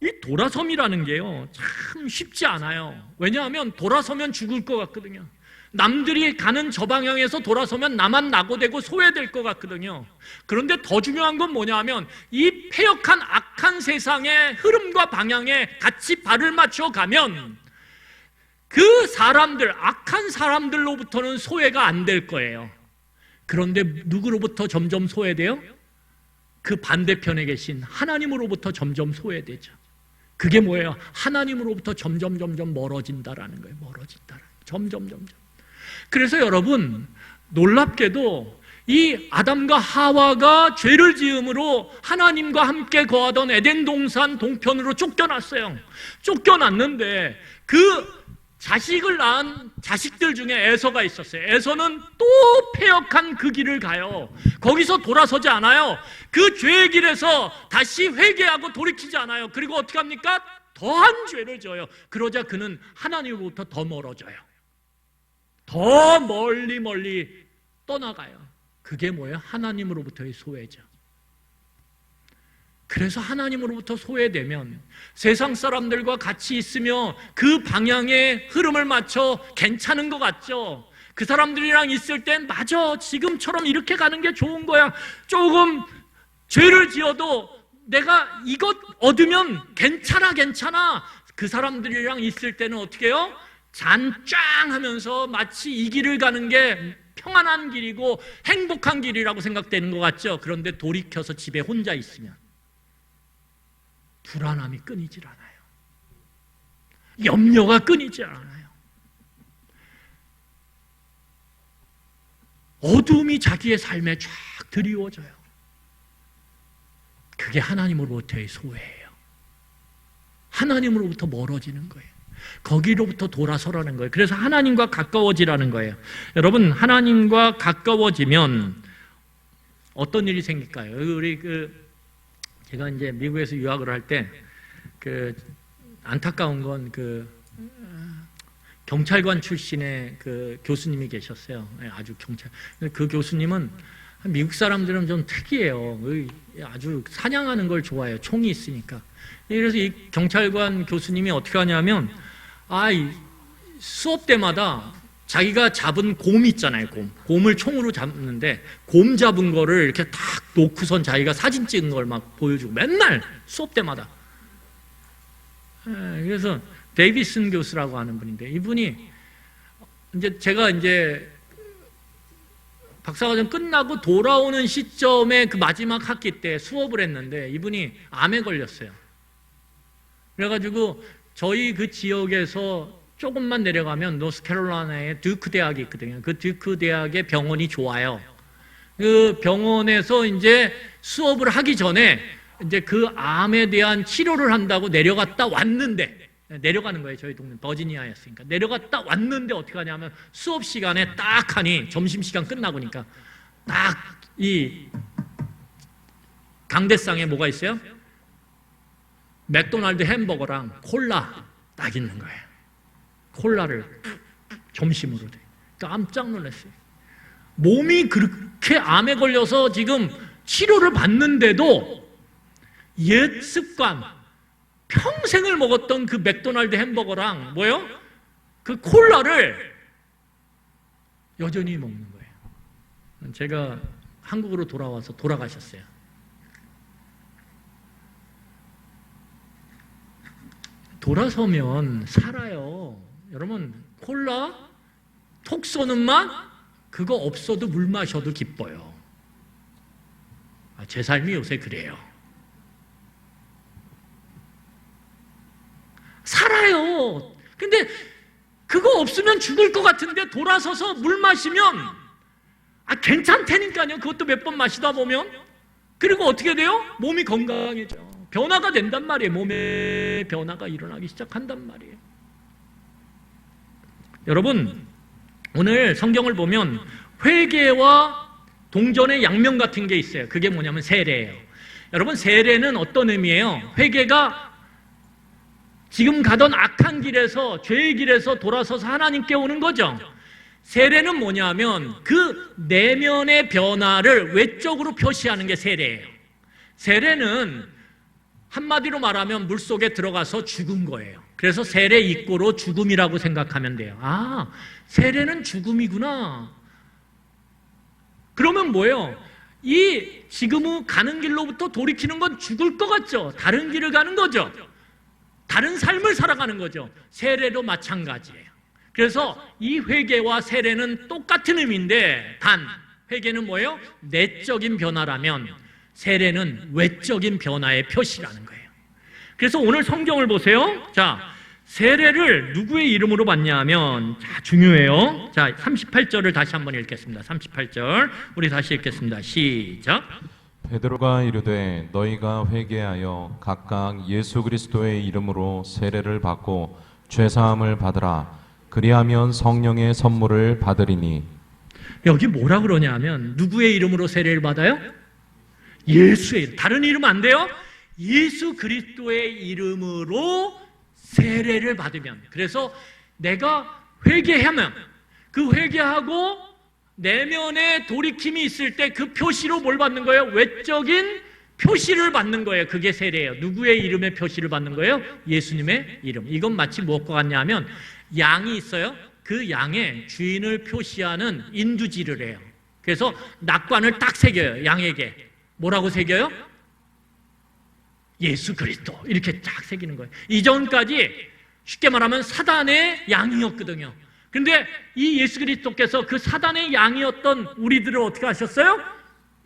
이 돌아섬이라는 게요, 참 쉽지 않아요. 왜냐하면 돌아서면 죽을 것 같거든요. 남들이 가는 저 방향에서 돌아서면 나만 낙오되고 소외될 것 같거든요. 그런데 더 중요한 건 뭐냐 하면, 이 패역한 악한 세상의 흐름과 방향에 같이 발을 맞춰 가면 그 사람들, 악한 사람들로부터는 소외가 안 될 거예요. 그런데 누구로부터 점점 소외돼요? 그 반대편에 계신 하나님으로부터 점점 소외되죠. 그게 뭐예요? 하나님으로부터 점점 멀어진다라는 거예요. 점점. 그래서 여러분, 놀랍게도 이 아담과 하와가 죄를 지음으로 하나님과 함께 거하던 에덴 동산 동편으로 쫓겨났어요. 쫓겨났는데 그 자식을 낳은 자식들 중에 에서가 있었어요. 에서는 또 패역한 그 길을 가요. 거기서 돌아서지 않아요. 그 죄의 길에서 다시 회개하고 돌이키지 않아요. 그리고 어떻게 합니까? 더한 죄를 져요. 그러자 그는 하나님으로부터 더 멀어져요. 더 멀리 떠나가요. 그게 뭐예요? 하나님으로부터의 소외죠. 그래서 하나님으로부터 소외되면 세상 사람들과 같이 있으며 그 방향의 흐름을 맞춰 괜찮은 것 같죠. 그 사람들이랑 있을 땐 맞아, 지금처럼 이렇게 가는 게 좋은 거야. 조금 죄를 지어도 내가 이것 얻으면 괜찮아. 그 사람들이랑 있을 때는 어떻게 해요? 잔짱 하면서 마치 이 길을 가는 게 평안한 길이고 행복한 길이라고 생각되는 것 같죠. 그런데 돌이켜서 집에 혼자 있으면 불안함이 끊이질 않아요. 염려가 끊이지 않아요. 어두움이 자기의 삶에 쫙 드리워져요. 그게 하나님으로부터의 소외예요. 하나님으로부터 멀어지는 거예요. 거기로부터 돌아서라는 거예요. 그래서 하나님과 가까워지라는 거예요. 여러분, 하나님과 가까워지면 어떤 일이 생길까요? 우리 제가 이제 미국에서 유학을 할 때 안타까운 건 경찰관 출신의 그 교수님이 계셨어요. 아주 그 교수님은 미국 사람들은 좀 특이해요. 아주 사냥하는 걸 좋아해요. 총이 있으니까. 그래서 이 경찰관 교수님이 어떻게 하냐면, 수업 때마다 자기가 잡은 곰 있잖아요. 곰을 총으로 잡는데 곰 잡은 거를 이렇게 딱 놓고선 자기가 사진 찍은 걸 막 보여주고 맨날 수업 때마다. 그래서 데이비슨 교수라고 하는 분인데, 이분이 제가 박사과정 끝나고 돌아오는 시점에 그 마지막 학기 때 수업을 했는데 이분이 암에 걸렸어요. 그래가지고 저희 그 지역에서 조금만 내려가면 노스캐롤라이나에 듀크 대학이 있거든요. 그 듀크 대학의 병원이 좋아요. 그 병원에서 수업을 하기 전에 그 암에 대한 치료를 한다고 내려갔다 왔는데, 내려가는 거예요. 저희 동네 버지니아였으니까. 내려갔다 왔는데 어떻게 하냐면 수업 시간에 딱 하니, 점심시간 끝나고니까 딱 이 강대상에 뭐가 있어요? 맥도날드 햄버거랑 콜라 딱 있는 거예요. 콜라를 점심으로 돼. 깜짝 놀랐어요. 몸이 그렇게 암에 걸려서 지금 치료를 받는데도 옛 습관, 평생을 먹었던 그 맥도날드 햄버거랑 뭐예요? 그 콜라를 여전히 먹는 거예요. 제가 한국으로 돌아와서 돌아가셨어요. 돌아서면 살아요. 여러분, 콜라 톡 쏘는 맛 그거 없어도 물 마셔도 기뻐요. 제 삶이 요새 그래요. 살아요. 근데 그거 없으면 죽을 것 같은데 돌아서서 물 마시면 괜찮다니까요. 그것도 몇 번 마시다 보면. 그리고 어떻게 돼요? 몸이 건강해져. 변화가 된단 말이에요. 몸에 변화가 일어나기 시작한단 말이에요. 여러분, 오늘 성경을 보면 회개와 동전의 양면 같은 게 있어요. 그게 뭐냐면 세례예요. 여러분, 세례는 어떤 의미예요? 회개가 지금 가던 악한 길에서, 죄의 길에서 돌아서서 하나님께 오는 거죠. 세례는 뭐냐면 그 내면의 변화를 외적으로 표시하는 게 세례예요. 세례는 한마디로 말하면 물속에 들어가서 죽은 거예요. 그래서 세례 이꼬로 죽음이라고 생각하면 돼요. 세례는 죽음이구나. 그러면 뭐예요? 이 지금 가는 길로부터 돌이키는 건 죽을 것 같죠? 다른 길을 가는 거죠. 다른 삶을 살아가는 거죠. 세례도 마찬가지예요. 그래서 이 회개와 세례는 똑같은 의미인데 단 회개는 뭐예요? 내적인 변화라면 세례는 외적인 변화의 표시라는 거예요. 그래서 오늘 성경을 보세요. 자, 세례를 누구의 이름으로 받냐 하면 중요해요. 자, 38절을 다시 한번 읽겠습니다. 38절 우리 다시 읽겠습니다. 시작. 베드로가 이르되 너희가 회개하여 각각 예수 그리스도의 이름으로 세례를 받고 죄사함을 받으라. 그리하면 성령의 선물을 받으리니. 여기 뭐라 그러냐 하면 누구의 이름으로 세례를 받아요? 예수의 이름. 다른 이름 안 돼요? 예수 그리스도의 이름으로 세례를 받으면. 그래서 내가 회개하면 그 회개하고 내면에 돌이킴이 있을 때 그 표시로 뭘 받는 거예요? 외적인 표시를 받는 거예요. 그게 세례예요. 누구의 이름의 표시를 받는 거예요? 예수님의 이름. 이건 마치 무엇과 같냐 하면 양이 있어요. 그 양의 주인을 표시하는 인두질을 해요. 그래서 낙관을 딱 새겨요. 양에게. 뭐라고 새겨요? 예수 그리스도. 이렇게 딱 새기는 거예요. 이전까지 쉽게 말하면 사단의 양이었거든요. 근데 이 예수 그리스도께서 그 사단의 양이었던 우리들을 어떻게 하셨어요?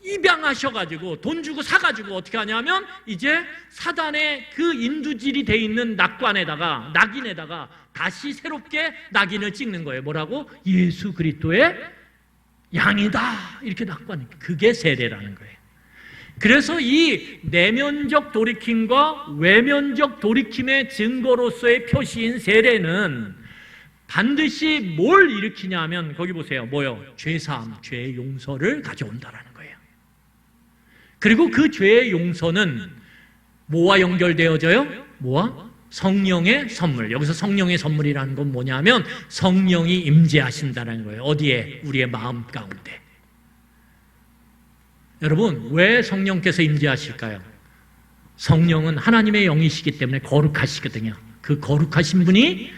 입양하셔가지고 돈 주고 사가지고 어떻게 하냐면 이제 사단의 그 인두질이 돼 있는 낙관에다가 낙인에다가 다시 새롭게 낙인을 찍는 거예요. 뭐라고? 예수 그리스도의 양이다. 이렇게 낙관. 그게 세례라는 거예요. 그래서 이 내면적 돌이킴과 외면적 돌이킴의 증거로서의 표시인 세례는 반드시 뭘 일으키냐 하면 거기 보세요. 뭐요? 죄사함, 죄의 용서를 가져온다라는 거예요. 그리고 그 죄의 용서는 뭐와 연결되어져요? 뭐와? 성령의 선물. 여기서 성령의 선물이라는 건 뭐냐면 성령이 임재하신다는 거예요. 어디에? 우리의 마음 가운데. 여러분, 왜 성령께서 임재하실까요? 성령은 하나님의 영이시기 때문에 거룩하시거든요. 그 거룩하신 분이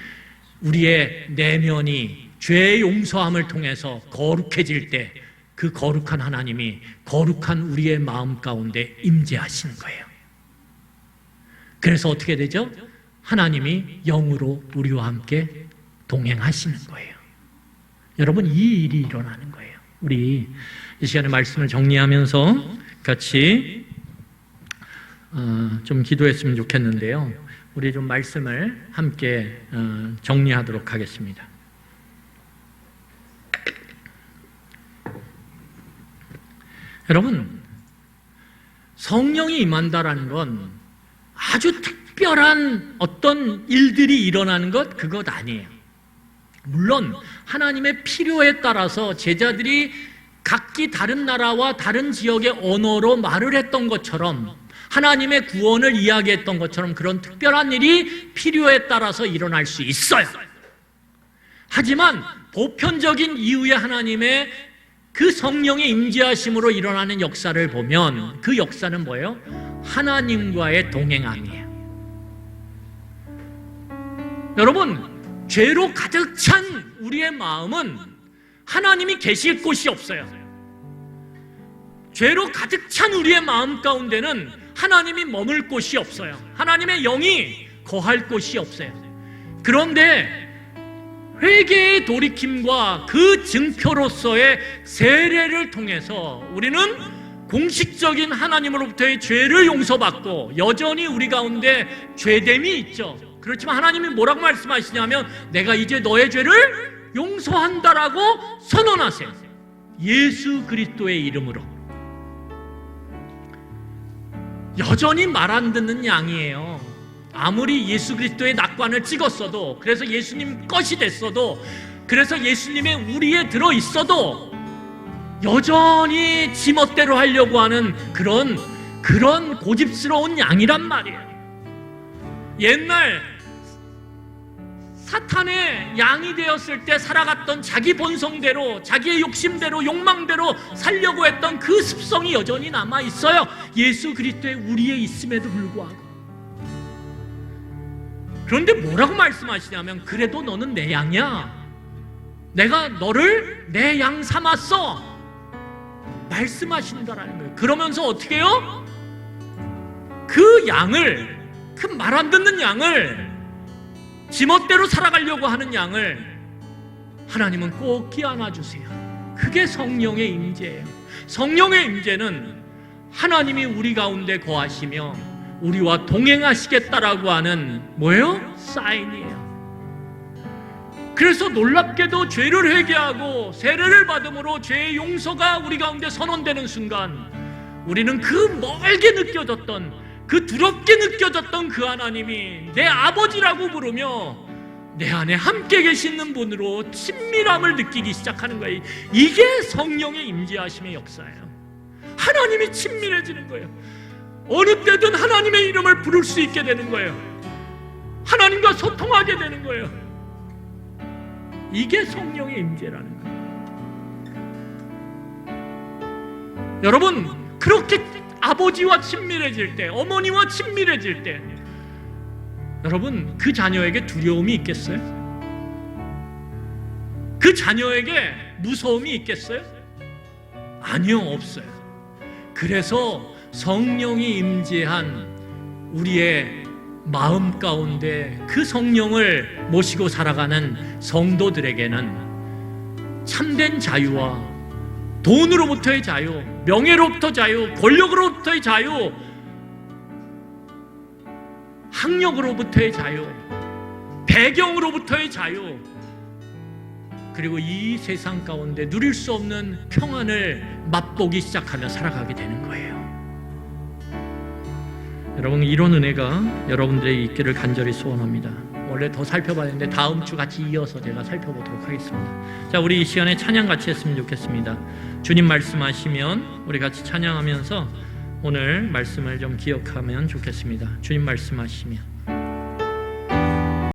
우리의 내면이 죄의 용서함을 통해서 거룩해질 때 그 거룩한 하나님이 거룩한 우리의 마음 가운데 임재하시는 거예요. 그래서 어떻게 되죠? 하나님이 영으로 우리와 함께 동행하시는 거예요. 여러분, 이 일이 일어나는 거예요. 우리 이 시간에 말씀을 정리하면서 같이 좀 기도했으면 좋겠는데요. 우리 좀 말씀을 함께 정리하도록 하겠습니다. 여러분, 성령이 임한다라는 건 아주 특별한 어떤 일들이 일어나는 그것 아니에요. 물론 하나님의 필요에 따라서 제자들이 각기 다른 나라와 다른 지역의 언어로 말을 했던 것처럼 하나님의 구원을 이야기했던 것처럼 그런 특별한 일이 필요에 따라서 일어날 수 있어요. 하지만 보편적인 이유의 하나님의 그 성령의 임재하심으로 일어나는 역사를 보면 그 역사는 뭐예요? 하나님과의 동행함이에요. 여러분, 죄로 가득 찬 우리의 마음은 하나님이 계실 곳이 없어요. 죄로 가득 찬 우리의 마음 가운데는 하나님이 머물 곳이 없어요. 하나님의 영이 거할 곳이 없어요. 그런데 회개의 돌이킴과 그 증표로서의 세례를 통해서 우리는 공식적인 하나님으로부터의 죄를 용서받고 여전히 우리 가운데 죄됨이 있죠. 그렇지만 하나님이 뭐라고 말씀하시냐면 내가 이제 너의 죄를 용서한다라고 선언하세요. 예수 그리스도의 이름으로. 여전히 말 안 듣는 양이에요. 아무리 예수 그리스도의 낙관을 찍었어도, 그래서 예수님 것이 됐어도, 그래서 예수님의 우리에 들어있어도 여전히 지멋대로 하려고 하는 그런 고집스러운 양이란 말이에요. 옛날 사탄의 양이 되었을 때 살아갔던 자기 본성대로, 자기의 욕심대로, 욕망대로 살려고 했던 그 습성이 여전히 남아있어요. 예수 그리스도의 우리에 있음에도 불구하고. 그런데 뭐라고 말씀하시냐면 그래도 너는 내 양이야. 내가 너를 내 양 삼았어. 말씀하신다라는 거예요. 그러면서 어떻게 해요? 그 양을, 그 말 안 듣는 양을, 지멋대로 살아가려고 하는 양을 하나님은 꼭 끼안아 주세요. 그게 성령의 임재예요. 성령의 임재는 하나님이 우리 가운데 거하시며 우리와 동행하시겠다라고 하는 뭐예요? 사인이에요. 그래서 놀랍게도 죄를 회개하고 세례를 받음으로 죄의 용서가 우리 가운데 선언되는 순간 우리는 그 멀게 느껴졌던, 그 두렵게 느껴졌던 그 하나님이 내 아버지라고 부르며 내 안에 함께 계시는 분으로 친밀함을 느끼기 시작하는 거예요. 이게 성령의 임재하심의 역사예요. 하나님이 친밀해지는 거예요. 어느 때든 하나님의 이름을 부를 수 있게 되는 거예요. 하나님과 소통하게 되는 거예요. 이게 성령의 임재라는 거예요. 여러분, 그렇게 아버지와 친밀해질 때, 어머니와 친밀해질 때 여러분, 그 자녀에게 두려움이 있겠어요? 그 자녀에게 무서움이 있겠어요? 아니요, 없어요. 그래서 성령이 임재한 우리의 마음 가운데 그 성령을 모시고 살아가는 성도들에게는 참된 자유와 돈으로부터의 자유, 명예로부터 자유, 권력으로부터의 자유, 학력으로부터의 자유, 배경으로부터의 자유, 그리고 이 세상 가운데 누릴 수 없는 평안을 맛보기 시작하며 살아가게 되는 거예요. 여러분, 이런 은혜가 여러분들에게 있기를 간절히 소원합니다. 원래 더 살펴봐야 되는데 다음 주 같이 이어서 제가 살펴보도록 하겠습니다. 자, 우리 이 시간에 찬양 같이 했으면 좋겠습니다. 주님 말씀하시면 우리 같이 찬양하면서 오늘 말씀을 좀 기억하면 좋겠습니다. 주님 말씀하시면